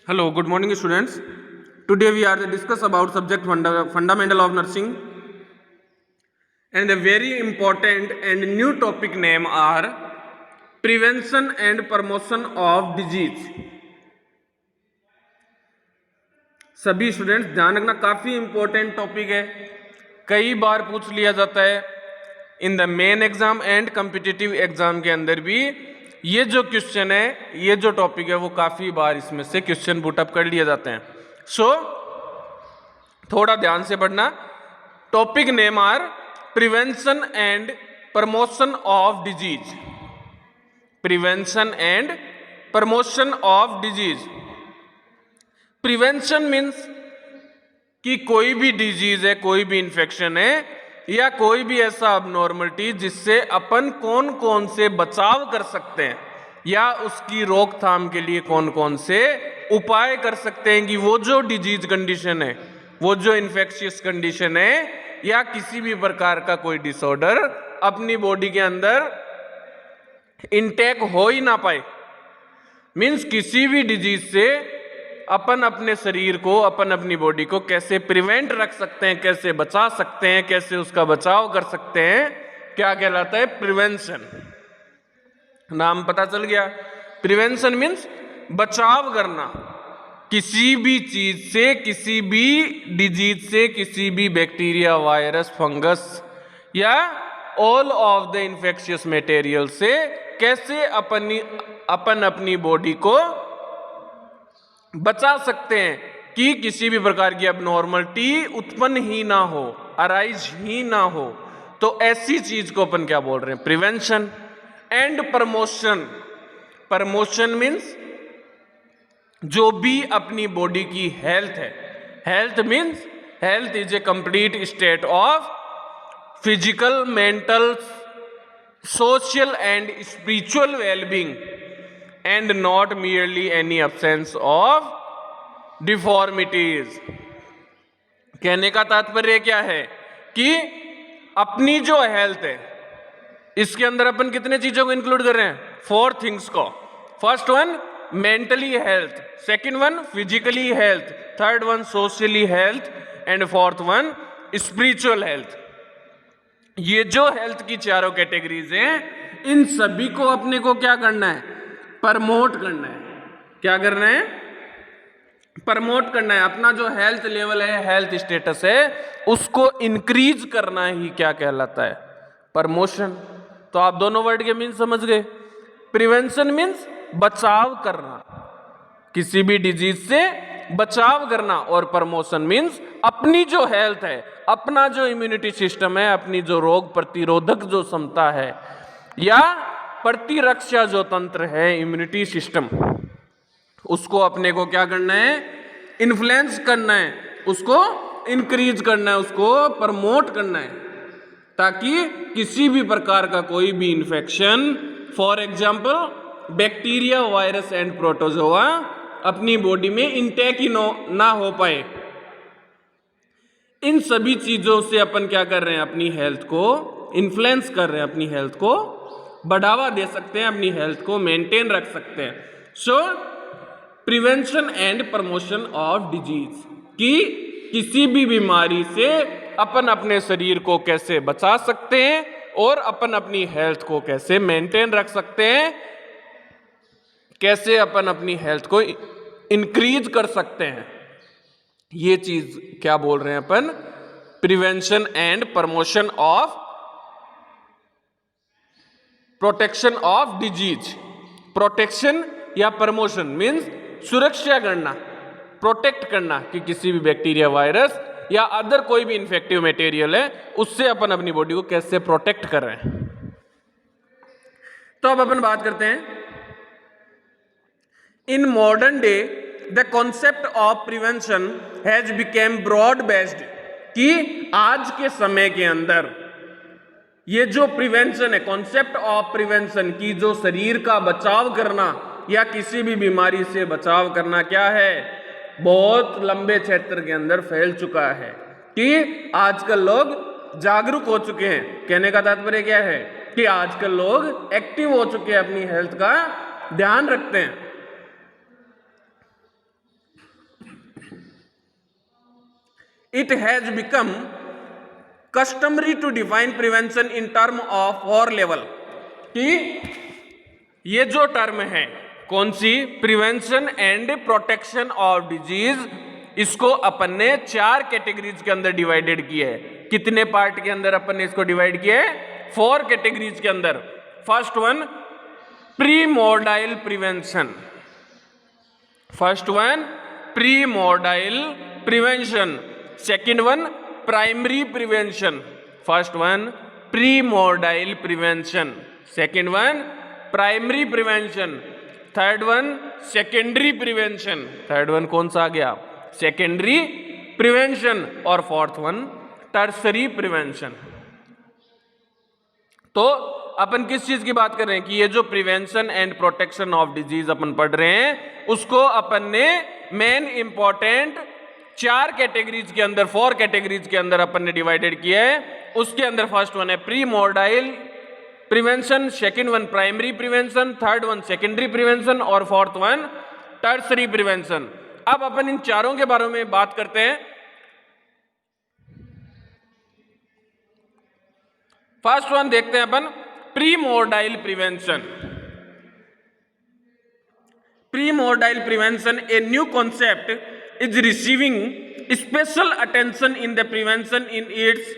Hello, good morning students. Today we are to discuss about subject fundamental of nursing, and the very important and new topic name are prevention and promotion of disease. सभी students ध्यान रखना, काफ़ी important topic है, कई बार पूछ लिया जाता है in the main exam and competitive exam के अंदर भी ये जो क्वेश्चन है, ये जो टॉपिक है वो काफ़ी बार इसमें से क्वेश्चन पुटअप कर लिए जाते हैं। सो थोड़ा ध्यान से पढ़ना। Topic name are prevention and promotion of disease. Prevention and promotion of disease. Prevention means कि कोई भी डिजीज है, कोई भी इंफेक्शन है या कोई भी ऐसा अबनॉर्मलिटी जिससे अपन कौन कौन से बचाव कर सकते हैं या उसकी रोकथाम के लिए कौन कौन से उपाय कर सकते हैं कि वो जो डिजीज कंडीशन है, वो जो इन्फेक्शियस कंडीशन है या किसी भी प्रकार का कोई डिसऑर्डर अपनी बॉडी के अंदर इनटेक हो ही ना पाए। मीन्स किसी भी डिजीज से अपन अपने शरीर को, अपन अपनी बॉडी को कैसे प्रिवेंट रख सकते हैं, कैसे बचा सकते हैं, कैसे उसका बचाव कर सकते हैं, क्या कहलाता है? प्रिवेंशन। नाम पता चल गया। प्रिवेंशन मीन्स बचाव करना किसी भी चीज से, किसी भी डिजीज से, किसी भी बैक्टीरिया, वायरस, फंगस या all of the infectious material से कैसे अपन अपनी बॉडी को बचा सकते हैं कि किसी भी प्रकार की अबनॉर्मलिटी उत्पन्न ही ना हो, अराइज ही ना हो। तो ऐसी चीज को अपन क्या बोल रहे हैं? Prevention and promotion. Promotion means जो भी अपनी बॉडी की हेल्थ है। Health means health is a complete state of physical, mental, social and spiritual wellbeing and not merely any absence of deformities। कहने का तात्पर्य क्या है कि अपनी जो हेल्थ है इसके अंदर अपन कितने चीजों को इंक्लूड कर रहे हैं? 4 थिंग्स को। First one mentally health, second one physically health, third one socially health and fourth one spiritual health. ये जो हेल्थ की चारों कैटेगरीज हैं, इन सभी को अपने को क्या करना है? प्रमोट करना है। क्या करना है? प्रमोट करना है। अपना जो हेल्थ लेवल है, हेल्थ स्टेटस है, उसको इंक्रीज करना ही क्या कहलाता है? प्रमोशन। तो आप दोनों वर्ड के मीन्स समझ गए। प्रिवेंशन मीन्स बचाव करना, किसी भी डिजीज से बचाव करना, और प्रमोशन मीन्स अपनी जो हेल्थ है, अपना जो इम्यूनिटी सिस्टम है, अपनी जो रोग प्रतिरोधक जो क्षमता है या प्रतिरक्षा जो तंत्र है, इम्यूनिटी सिस्टम, उसको अपने को क्या करना है? इन्फ्लुएंस करना है, उसको इंक्रीज करना है, उसको प्रमोट करना है, ताकि किसी भी प्रकार का कोई भी infection, for example bacteria, virus and protozoa, अपनी बॉडी में इनटेक ही ना हो पाए। इन सभी चीजों से अपन क्या कर रहे हैं? अपनी हेल्थ को इन्फ्लुएंस कर रहे हैं, अपनी हेल्थ को बढ़ावा दे सकते हैं, अपनी हेल्थ को मेंटेन रख सकते हैं। सो prevention and promotion of disease, कि किसी भी बीमारी से अपन अपने शरीर को कैसे बचा सकते हैं और अपन अपनी हेल्थ को कैसे मेंटेन रख सकते हैं, कैसे अपन अपनी हेल्थ को इंक्रीज कर सकते हैं। ये चीज क्या बोल रहे हैं अपन? Prevention and promotion of protection of disease. Protection या प्रमोशन मीन्स सुरक्षा करना, प्रोटेक्ट करना, कि किसी भी बैक्टीरिया, वायरस या अदर कोई भी इंफेक्टिव मटेरियल है उससे अपन अपनी बॉडी को कैसे प्रोटेक्ट कर रहे हैं। तो अब अपन बात करते हैं in modern day the concept of prevention has become broad based, कि आज के समय के अंदर ये जो प्रिवेंशन है, कॉन्सेप्ट ऑफ प्रिवेंशन, की जो शरीर का बचाव करना या किसी भी बीमारी से बचाव करना, क्या है? बहुत लंबे क्षेत्र के अंदर फैल चुका है, कि आजकल लोग जागरूक हो चुके हैं। कहने का तात्पर्य क्या है? कि आजकल लोग एक्टिव हो चुके हैं, अपनी हेल्थ का ध्यान रखते हैं। It has become customary to define prevention in term of 4 level, कि ये जो टर्म है कौन सी, prevention and protection of disease, इसको अपन ने 4 कैटेगरीज के अंदर डिवाइडेड किया है। कितने पार्ट के अंदर अपन ने इसको डिवाइड किया है? 4 कैटेगरीज के अंदर। First one primordial prevention, first one primordial prevention, second one primary prevention, first one primordial prevention, second one primary prevention, third one secondary prevention, third one कौन सा आ गया? सेकेंडरी प्रिवेंशन, और फोर्थ वन टर्सरी प्रिवेंशन। तो अपन किस चीज की बात कर रहे हैं कि ये जो prevention and protection of disease अपन पढ़ रहे हैं, उसको अपन ने मेन इंपॉर्टेंट 4 कैटेगरीज के अंदर, 4 कैटेगरीज के अंदर अपन ने डिवाइडेड किया है। उसके अंदर फर्स्ट वन है primordial prevention, second one primary prevention, third one secondary prevention, और फोर्थ वन टर्सरी प्रिवेंशन। अब अपन इन चारों के बारे में बात करते हैं। फर्स्ट वन देखते हैं अपन primordial prevention. Primordial prevention, a new concept is receiving special attention in the prevention in its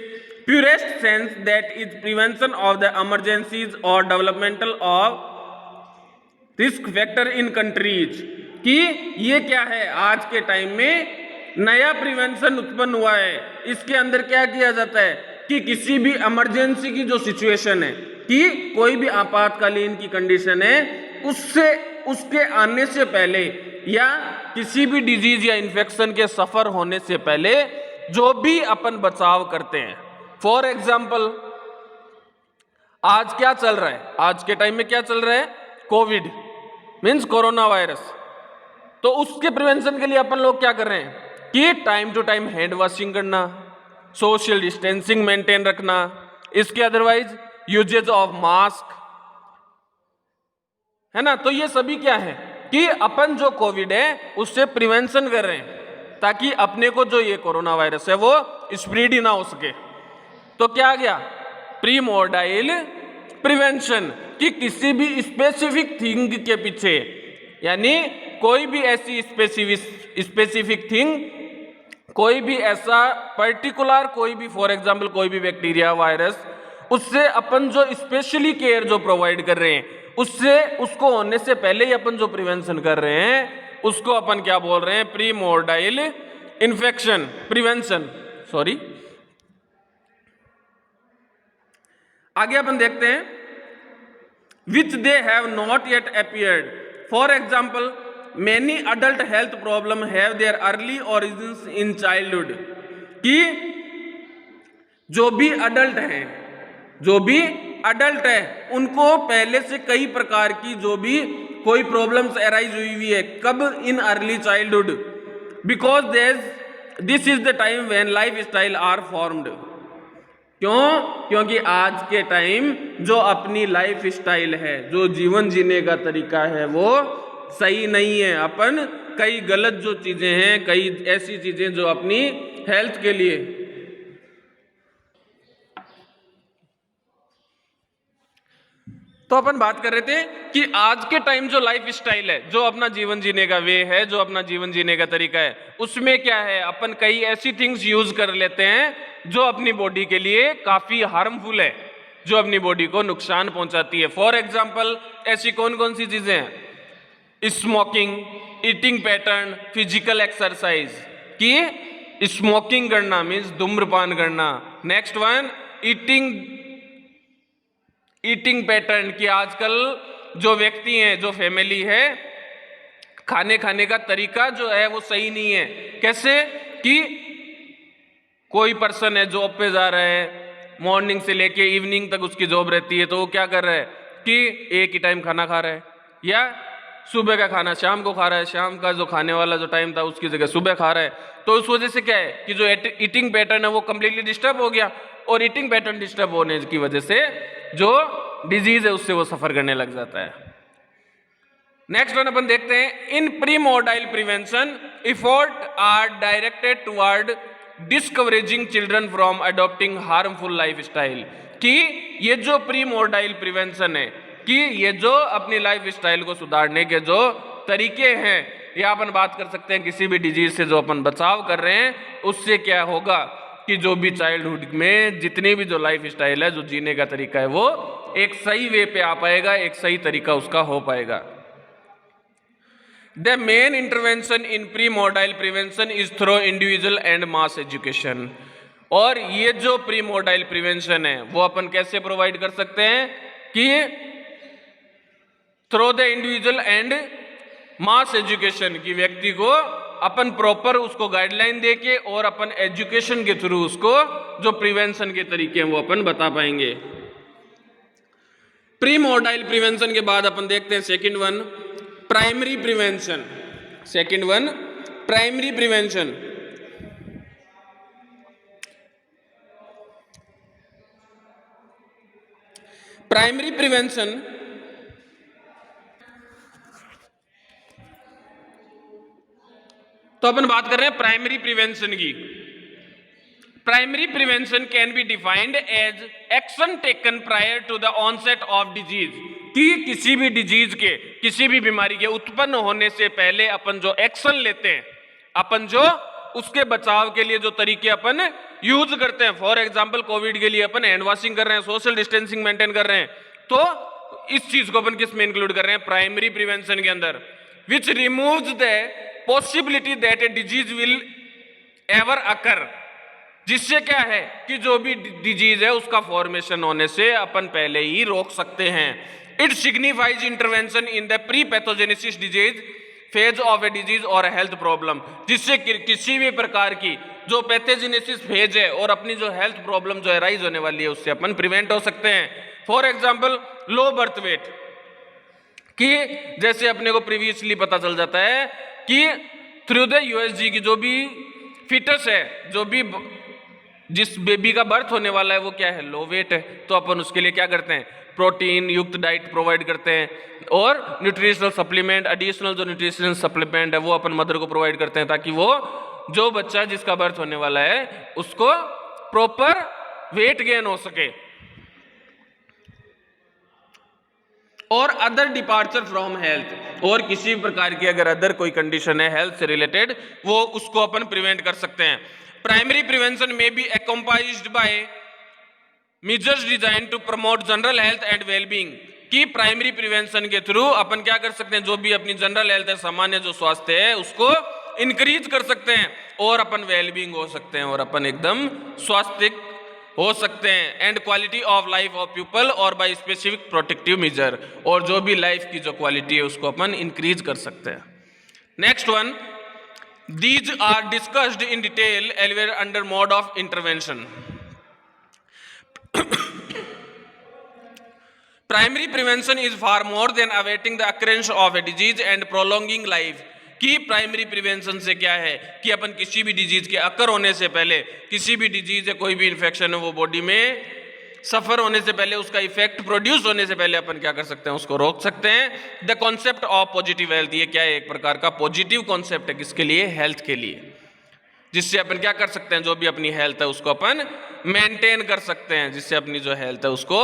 purest sense, that is prevention of the emergencies or developmental of risk factor in countries। कि ये क्या है, आज के time में नया prevention उत्पन्न हुआ है। इसके अंदर क्या किया जाता है कि किसी भी इमरजेंसी की जो सिचुएशन है, कि कोई भी आपातकालीन की कंडीशन है, उससे उसके आने से पहले या किसी भी डिजीज या इन्फेक्शन के सफर होने से पहले जो भी अपन बचाव करते हैं। फॉर एग्जाम्पल आज क्या चल रहा है, आज के टाइम में क्या चल रहा है? Covid means corona virus. तो उसके प्रिवेंशन के लिए अपन लोग क्या कर रहे हैं कि time to time hand washing करना, सोशल डिस्टेंसिंग मेंटेन रखना, इसके अदरवाइज यूजेज ऑफ मास्क, है ना। तो ये सभी क्या है कि अपन जो कोविड है उससे प्रिवेंशन कर रहे हैं, ताकि अपने को जो ये कोरोना वायरस है वो स्प्रेड ही ना हो सके। तो क्या आ गया? प्रीमोर्डाइल प्रिवेंशन, कि किसी भी स्पेसिफिक थिंग के पीछे, यानी कोई भी ऐसी स्पेसिफिक थिंग, कोई भी ऐसा पर्टिकुलर, कोई भी फॉर एग्जांपल कोई भी बैक्टीरिया, वायरस, उससे अपन जो स्पेशली केयर जो प्रोवाइड कर रहे हैं, उससे उसको होने से पहले ही अपन जो प्रिवेंशन कर रहे हैं उसको अपन क्या बोल रहे हैं? Primordial infection prevention, sorry. आगे अपन देखते हैं which they have not yet appeared. For example many adult health problem have their early origins in childhood, कि जो भी अडल्ट हैं, जो भी अडल्ट है, उनको पहले से कई प्रकार की जो भी कोई प्रॉब्लम्स अराइज हुई है, कब? In early childhood, because this is the time when life style are formed. क्यों? क्योंकि आज के टाइम जो अपनी लाइफ स्टाइल है, जो जीवन जीने का तरीका है, वो सही नहीं है। अपन कई गलत जो चीजें हैं, कई ऐसी चीजें जो अपनी हेल्थ के लिए, तो अपन बात कर रहे थे कि आज के टाइम जो लाइफ स्टाइल है, जो अपना जीवन जीने का वे है, जो अपना जीवन जीने का तरीका है, उसमें क्या है, अपन कई ऐसी थिंग्स यूज कर लेते हैं जो अपनी बॉडी के लिए काफी हार्मफुल है, जो अपनी बॉडी को नुकसान पहुंचाती है। फॉर एग्जाम्पल ऐसी कौन कौन सी चीजें हैं? Smoking, eating pattern, physical exercise, कि स्मोकिंग करना मीन्स धूम्रपान करना। नेक्स्ट वन ईटिंग पैटर्न, कि आजकल जो व्यक्ति हैं, जो फैमिली है, खाने का तरीका जो है वो सही नहीं है। कैसे? कि कोई पर्सन है जॉब पे जा रहा है, मॉर्निंग से लेके इवनिंग तक उसकी जॉब रहती है, तो वो क्या कर रहा है कि एक ही टाइम खाना खा रहा है, या सुबह का खाना शाम को खा रहा है, शाम का जो खाने वाला जो टाइम था उसकी जगह सुबह खा रहा है। तो उस वजह से क्या है कि जो ईटिंग पैटर्न है वो कंप्लीटली डिस्टर्ब हो गया, और ईटिंग पैटर्न डिस्टर्ब होने की वजह से जो डिजीज है उससे वो सफर करने लग जाता है। नेक्स्ट वन अपन देखते हैं, in primordial prevention effort are directed toward discouraging children from adopting harmful life style, कि ये जो प्री मोर्टाइल प्रिवेंशन है, कि ये जो अपनी लाइफ स्टाइल को सुधारने के जो तरीके हैं, या अपन बात कर सकते हैं किसी भी डिजीज से जो अपन बचाव कर रहे हैं, उससे क्या होगा कि जो भी चाइल्डहुड में जितनी भी जो लाइफ स्टाइल है, जो जीने का तरीका है, वो एक सही वे पे आ पाएगा, एक सही तरीका उसका हो पाएगा। The main intervention in primordial prevention is through individual and mass education. और ये जो प्री मोर्टाइल प्रिवेंशन है वो अपन कैसे प्रोवाइड कर सकते हैं कि through the individual and mass education, की व्यक्ति को अपन प्रॉपर उसको गाइडलाइन देके और अपन एजुकेशन के थ्रू उसको जो प्रिवेंशन के तरीके हैं वो अपन बता पाएंगे। प्री मोर्टाइल प्रिवेंशन के बाद अपन देखते हैं second one, primary prevention. Second one, primary prevention. Primary prevention तो अपन बात कर रहे हैं प्राइमरी प्रिवेंशन की। Primary prevention can be defined as action taken prior to the onset of disease, कि किसी भी डिजीज के, किसी भी बीमारी के उत्पन्न होने से पहले अपन जो एक्शन लेते हैं, अपन जो उसके बचाव के लिए जो तरीके अपन यूज करते हैं, फॉर एग्जांपल कोविड के लिए अपन हैंड वॉशिंग कर रहे हैं, सोशल डिस्टेंसिंग मेंटेन कर रहे हैं, तो इस चीज को अपन किस में इंक्लूड कर रहे हैं, प्राइमरी प्रिवेंशन के अंदर, which removes the possibility that a disease will ever occur, जिससे क्या है कि जो भी डिजीज है उसका फॉर्मेशन होने से अपन पहले ही रोक सकते हैं। It signifies intervention in the pre pathogenesis disease phase of a disease और हेल्थ प्रॉब्लम, जिससे किसी भी प्रकार की जो पैथोजेनेसिस फेज है और अपनी जो हेल्थ प्रॉब्लम जो राइज होने वाली है उससे अपन प्रिवेंट हो सकते हैं। For example low birth weight, कि जैसे अपने को प्रीवियसली पता चल जाता है कि थ्रू द यूएसजी की जो भी फिटस है, जो भी जिस बेबी का बर्थ होने वाला है वो क्या है, लो वेट है, तो अपन उसके लिए क्या करते हैं, प्रोटीन युक्त डाइट प्रोवाइड करते हैं और न्यूट्रिशनल सप्लीमेंट, एडिशनल जो न्यूट्रिशनल सप्लीमेंट है वो अपन मदर को प्रोवाइड करते हैं, ताकि वो जो बच्चा जिसका बर्थ होने वाला है उसको प्रॉपर वेट गेन हो सके। और अदर डिपार्चर फ्रॉम हेल्थ, और किसी प्रकार की अगर अदर कोई कंडीशन है हेल्थ से रिलेटेड, वो उसको अपन प्रिवेंट कर सकते हैं। प्राइमरी प्रिवेंशन में be accomplished by measures design to promote general health and wellbeing, कि प्राइमरी प्रिवेंशन के थ्रू अपन क्या कर सकते हैं, जो भी अपनी जनरल हेल्थ है, सामान्य जो स्वास्थ्य है उसको इंक्रीज कर सकते हैं और अपन वेलबींग हो सकते हैं और अपन एकदम स्वास्थ्य हो सकते हैं, and quality of life of people और बाय स्पेसिफिक प्रोटेक्टिव मेजर, और जो भी लाइफ की जो क्वालिटी है उसको अपन इंक्रीज कर सकते हैं। Next one, these are discussed in detail एलवेयर under mode of intervention. Primary prevention is far more than averting the occurrence of a disease and prolonging life, कि प्राइमरी प्रिवेंशन से क्या है कि अपन किसी भी डिजीज के अकर होने से पहले, किसी भी डिजीज है, कोई भी इन्फेक्शन है वो बॉडी में सफर होने से पहले, उसका इफेक्ट प्रोड्यूस होने से पहले अपन क्या कर सकते हैं, उसको रोक सकते हैं। The concept of positive health, ये क्या है, एक प्रकार का पॉजिटिव कॉन्सेप्ट है, किसके लिए, हेल्थ के लिए, जिससे अपन क्या कर सकते हैं, जो भी अपनी हेल्थ है उसको अपन मेंटेन कर सकते हैं, जिससे अपनी जो हेल्थ है उसको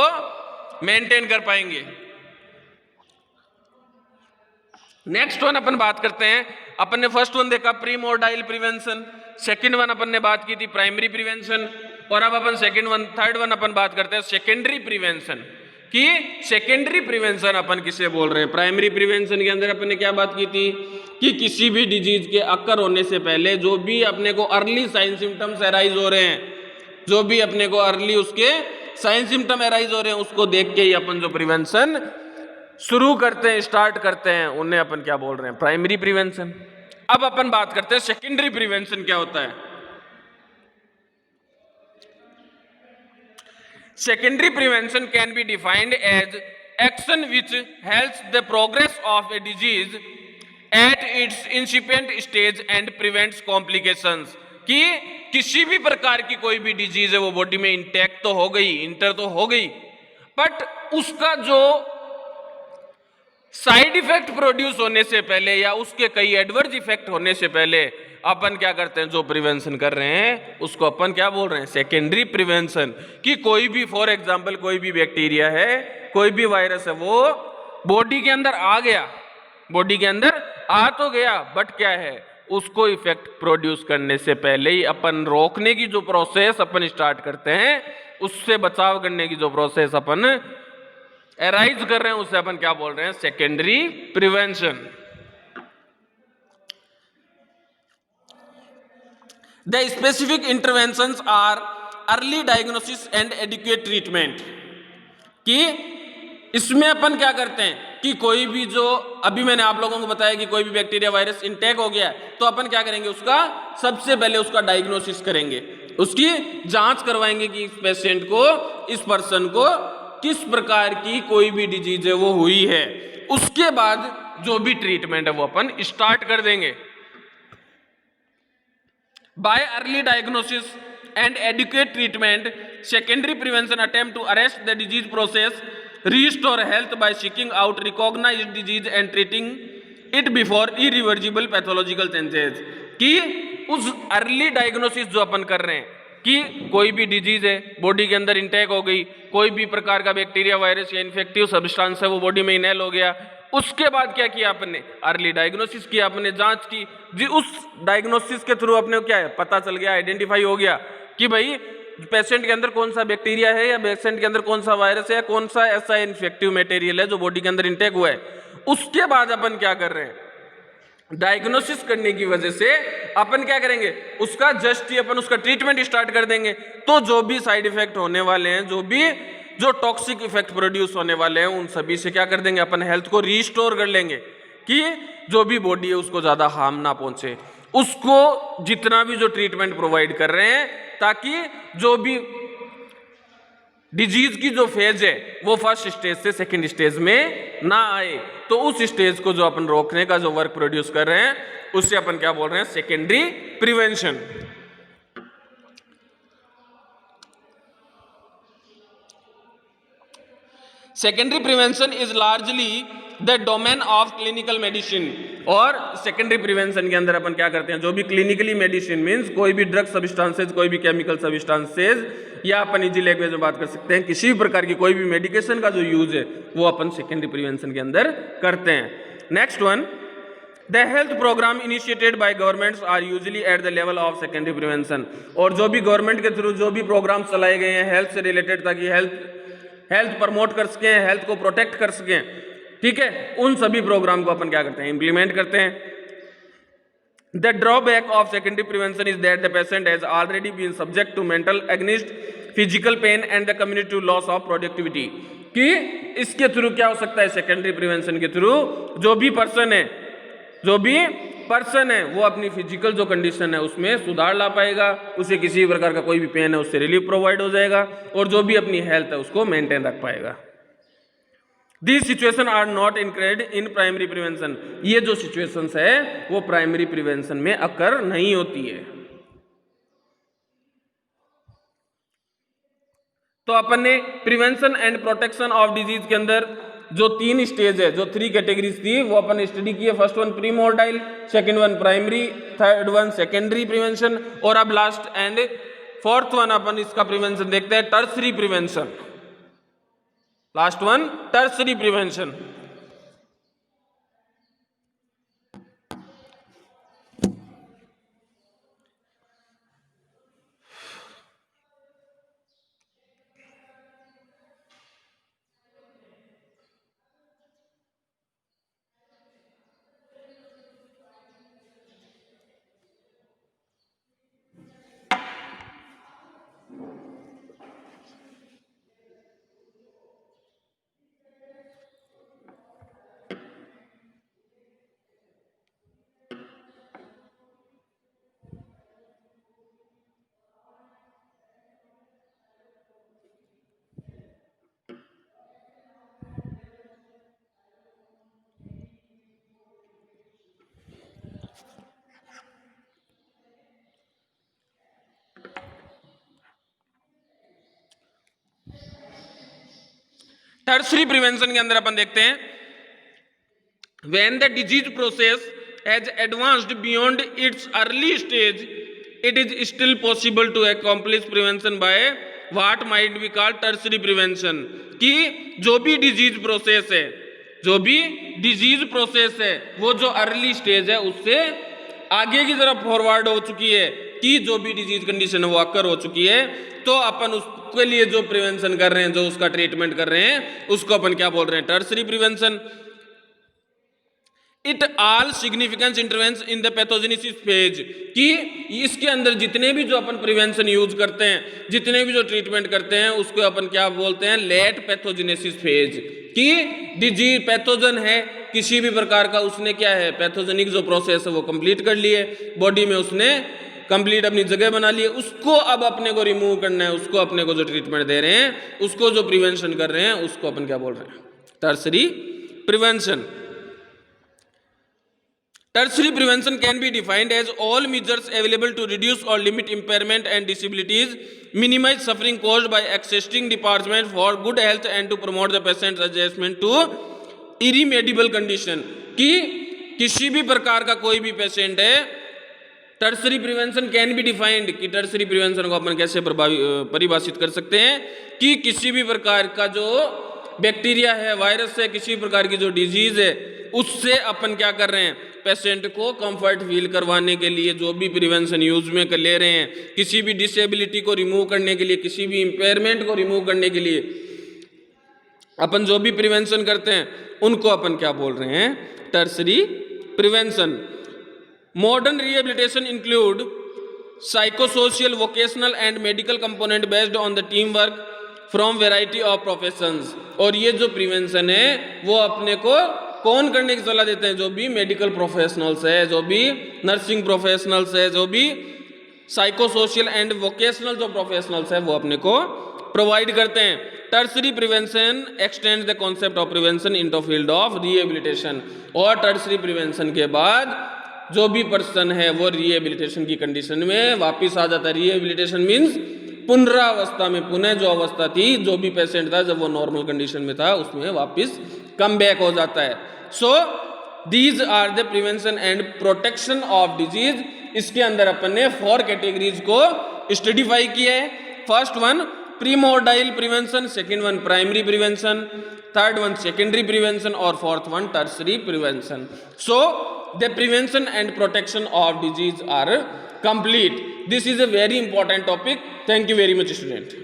मेंटेन कर पाएंगे। नेक्स्ट वन अपन बात करते हैं, अपन ने फर्स्ट वन देखा primordial prevention, second one अपन ने बात की थी प्राइमरी प्रिवेंशन, और अब अपन सेकंड वन, थर्ड वन अपन बात करते हैं सेकेंडरी प्रिवेंशन, कि सेकेंडरी प्रिवेंशन अपन किसे बोल रहे हैं। प्राइमरी प्रिवेंशन के अंदर अपन ने क्या बात की थी कि किसी भी डिजीज के अक्कर होने से पहले जो भी अपने को अर्ली साइन सिम्टम्स अराइज हो रहे हैं, जो भी अपने को अर्ली उसके साइन सिम्टम अराइज हो रहे हैं, उसको देख के ही अपन जो प्रिवेंशन शुरू करते हैं, स्टार्ट करते हैं, उन्हें अपन क्या बोल रहे हैं, प्राइमरी प्रिवेंशन। अब अपन बात करते हैं सेकेंडरी प्रिवेंशन क्या होता है। Secondary prevention can be defined as action which helps the progress of a disease at its incipient stage and prevents complications, कि किसी भी प्रकार की कोई भी डिजीज है वो बॉडी में इंटैक्ट तो हो गई, इंटर तो हो गई, बट उसका जो साइड इफेक्ट प्रोड्यूस होने से पहले या उसके कई एडवर्स इफेक्ट होने से पहले अपन क्या करते हैं, जो प्रिवेंशन कर रहे हैं उसको अपन क्या बोल रहे हैं, सेकेंडरी प्रिवेंशन। कि कोई भी, फॉर एग्जांपल कोई भी बैक्टीरिया है, कोई भी वायरस है, वो बॉडी के अंदर आ गया, बॉडी के अंदर आ तो गया, बट क्या है, उसको इफेक्ट प्रोड्यूस करने से पहले ही अपन रोकने की जो प्रोसेस अपन स्टार्ट करते हैं, उससे बचाव करने की जो प्रोसेस अपन एराइज कर रहे हैं, उसे अपन क्या बोल रहे हैं, secondary prevention. The specific interventions are early diagnosis and adequate treatment. कि इसमें अपन क्या करते हैं कि कोई भी, जो अभी मैंने आप लोगों को बताया कि कोई भी बैक्टीरिया वायरस इंटेक हो गया, तो अपन क्या करेंगे, उसका सबसे पहले उसका डायग्नोसिस करेंगे, उसकी जांच करवाएंगे कि इस पेशेंट को, इस पर्सन को किस प्रकार की कोई भी डिजीज है वो हुई है। उसके बाद जो भी ट्रीटमेंट है वो अपन स्टार्ट कर देंगे। By early diagnosis and adequate treatment, secondary prevention attempt to arrest the disease process, restore health by seeking out recognized disease and treating it before irreversible pathological changes। कि उस अर्ली डायग्नोसिस जो अपन कर रहे हैं कि कोई भी डिजीज है, बॉडी के अंदर इंटेक हो गई, कोई भी प्रकार का बैक्टीरिया, वायरस या इन्फेक्टिव सब्सटेंस है वो बॉडी में इनहेल हो गया, उसके बाद क्या किया आपने, अर्ली डायग्नोसिस किया, आपने जांच की जी, उस डायग्नोसिस के थ्रू अपने क्या है, पता चल गया, आइडेंटिफाई हो गया कि भाई पेशेंट के अंदर कौन सा बैक्टीरिया है या पेशेंट के अंदर कौन सा वायरस है, कौन सा ऐसा इन्फेक्टिव मटेरियल है जो बॉडी के अंदर इंटेक हुआ है। उसके बाद अपन क्या कर रहे हैं, डायग्नोसिस करने की वजह से अपन क्या करेंगे, उसका जस्ट ही अपन उसका ट्रीटमेंट स्टार्ट कर देंगे। तो जो भी साइड इफेक्ट होने वाले हैं, जो टॉक्सिक इफेक्ट प्रोड्यूस होने वाले हैं, उन सभी से क्या कर देंगे, अपन हेल्थ को रीस्टोर कर लेंगे कि जो भी बॉडी है उसको ज्यादा हार्म ना पहुंचे, उसको जितना भी जो ट्रीटमेंट प्रोवाइड कर रहे हैं, ताकि जो भी डिजीज की जो फेज है वो फर्स्ट स्टेज से सेकंड स्टेज में ना आए। तो उस स्टेज को जो अपन रोकने का जो वर्क प्रोड्यूस कर रहे हैं, उससे अपन क्या बोल रहे हैं, secondary prevention. Secondary prevention is largely the domain of clinical medicine. और सेकेंडरी प्रिवेंशन के अंदर अपन क्या करते हैं, जो भी क्लिनिकली मेडिसिन मीन्स कोई भी ड्रग सब्सटेंसेज, कोई भी केमिकल सब्सटेंसेज, या अपन इजी लैंग्वेज में बात कर सकते हैं किसी भी प्रकार की कोई भी मेडिकेशन का जो यूज है वो अपन सेकेंडरी प्रिवेंशन के अंदर करते हैं। Next one, the health program initiated by governments are usually at the level of secondary prevention. और जो भी गवर्नमेंट के थ्रू जो भी प्रोग्राम चलाए गए हैं हेल्थ से रिलेटेड, ताकि हेल्थ प्रमोट कर सकें, हेल्थ को प्रोटेक्ट कर सकें, ठीक है, उन सभी प्रोग्राम को अपन क्या करते हैं, इंप्लीमेंट करते हैं। The drawback of secondary prevention is that the patient has already been subject to mental एग्निस्ट, physical pain and the community loss of productivity. कि इसके थ्रू क्या हो सकता है, सेकेंडरी प्रिवेंशन के थ्रू जो भी पर्सन है वो अपनी फिजिकल जो कंडीशन है उसमें सुधार ला पाएगा, उसे किसी प्रकार का कोई भी पेन है उससे रिलीफ प्रोवाइड हो जाएगा, और जो भी अपनी हेल्थ है उसको मेंटेन रख पाएगा। These situations are not included in primary prevention। ये जो सिचुएशंस है वो प्राइमरी प्रिवेंशन में अकर नहीं होती है। तो अपन ने prevention and protection of disease के अंदर जो 3 स्टेज है, जो 3 कैटेगरीज थी वो अपन स्टडी की है। First one primordial, second one primary, third one secondary prevention, और अब लास्ट एंड फोर्थ वन अपन इसका प्रिवेंशन देखते हैं, tertiary prevention. Last one tertiary prevention. Tertiary prevention के अंदर अपन देखते हैं when the disease process has advanced beyond its early stage, it is still possible to accomplish prevention by what might be called tertiary prevention. कि जो भी disease process है, जो भी डिजीज प्रोसेस है, वो जो अर्ली स्टेज है उससे आगे की तरफ फॉरवर्ड हो चुकी है, कि जो भी डिजीज कंडीशन है वो अकर हो चुकी है, तो अपन उसके लिए जो प्रिवेंशन कर रहे हैं, जो उसका ट्रीटमेंट कर रहे हैं, उसको अपन क्या बोल रहे हैं? Tertiary prevention. It all significance intervenes in the pathogenesis phase, कि इसके अंदर जितने भी जो अपन प्रिवेंशन यूज करते हैं, जितने भी जो ट्रीटमेंट करते हैं, उसको अपन क्या बोलते हैं? Late pathogenesis phase. कि डिजीज पैथोजन है किसी भी प्रकार का, उसने क्या है? पैथोजेनिक जो प्रोसेस है वो कंप्लीट कर लिए, बॉडी में उसने कंप्लीट अपनी जगह बना ली है, उसको अब अपने को रिमूव करना है, उसको अपने को जो ट्रीटमेंट दे रहे हैं, उसको जो प्रिवेंशन कर रहे हैं, उसको अपन क्या बोल रहे हैं? Tertiary prevention. Tertiary prevention can be defined as all measures available to reduce or limit impairment and disabilities, minimize suffering caused by existing department for good health and to promote the patient's adjustment to irremediable condition. कि किसी भी प्रकार का कोई भी patient है, tertiary prevention can be defined, कि tertiary prevention को अपन कैसे परिभाषित कर सकते हैं? कि किसी भी प्रकार का जो बैक्टीरिया है, वायरस है, किसी प्रकार की जो डिजीज है, उससे अपन क्या कर रहे हैं? पेशेंट को कंफर्ट फील करवाने के लिए जो भी प्रिवेंशन यूज में ले रहे हैं, किसी भी डिसेबिलिटी को रिमूव करने के लिए, किसी भी इम्पेयरमेंट को रिमूव करने के लिए अपन जो भी प्रिवेंशन करते हैं, उनको अपन क्या बोल रहे हैं? Tertiary prevention. Modern rehabilitation include psychosocial, vocational and medical component based on the team work from variety of professions. और ये जो प्रिवेंशन है वो अपने को कौन करने की सलाह देते हैं? जो भी मेडिकल प्रोफेशनल्स है, जो भी नर्सिंग प्रोफेशनल्स है, जो भी साइकोसोशियल एंड वोकेशनल जो प्रोफेशनल्स है, वो अपने को प्रोवाइड करते हैं. Tertiary prevention extend the concept of prevention into field of rehabilitation. और टर्सरी प्रिवेंशन के बाद जो भी पर्सन है वो रिहेबिलिटेशन की कंडीशन में वापिस आ जाता है. रिहेबिलिटेशन मीन्स पुनरावस्था में, पुनः जो अवस्था थी, जो भी पेशेंट था जब वो नॉर्मल कंडीशन में था, उसमें वापिस कम बैक हो जाता है. So these are the prevention and protection of disease. इसके अंदर अपन ने 4 कैटेगरीज को स्टडीफाई किया है. First one primordial prevention, second one primary prevention, third one secondary prevention और fourth one tertiary prevention. So the prevention and protection of disease are complete. This is a very important topic. Thank you very much, student.